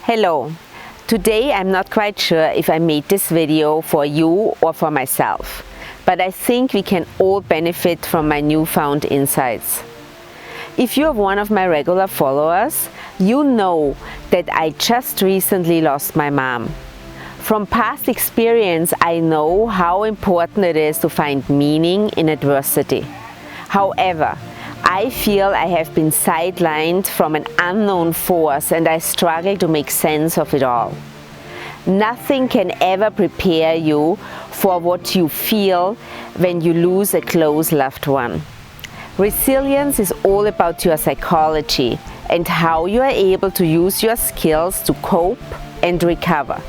Hello. Today I'm not quite sure if I made this video for you or for myself, but I think we can all benefit from my newfound insights. If you're one of my regular followers, you know that I just recently lost my mom. From past experience, I know how important it is to find meaning in adversity. However, I feel I have been sidelined from an unknown force and I struggle to make sense of it all. Nothing can ever prepare you for what you feel when you lose a close loved one. Resilience is all about your psychology and how you are able to use your skills to cope and recover.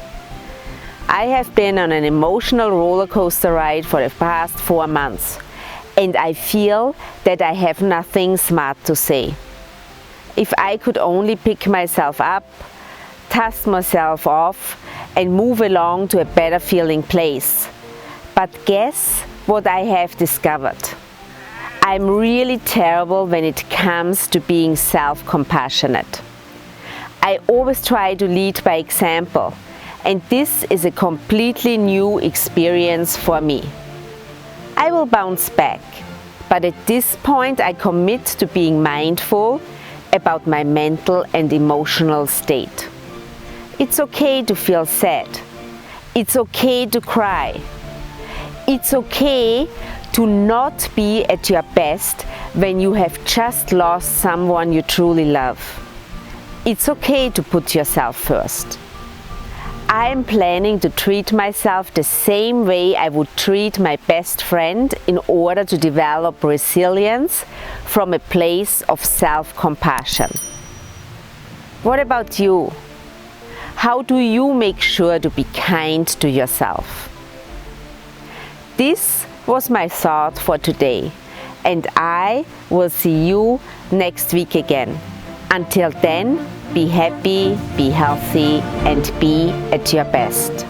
I have been on an emotional roller coaster ride for the past 4 months. And I feel that I have nothing smart to say. If I could only pick myself up, dust myself off, and move along to a better feeling place. But guess what I have discovered? I'm really terrible when it comes to being self-compassionate. I always try to lead by example, and this is a completely new experience for me. I will bounce back, but at this point I commit to being mindful about my mental and emotional state. It's okay to feel sad. It's okay to cry. It's okay to not be at your best when you have just lost someone you truly love. It's okay to put yourself first. I am planning to treat myself the same way I would treat my best friend in order to develop resilience from a place of self-compassion. What about you? How do you make sure to be kind to yourself? This was my thought for today, and I will see you next week again. Until then, be happy, be healthy, and be at your best.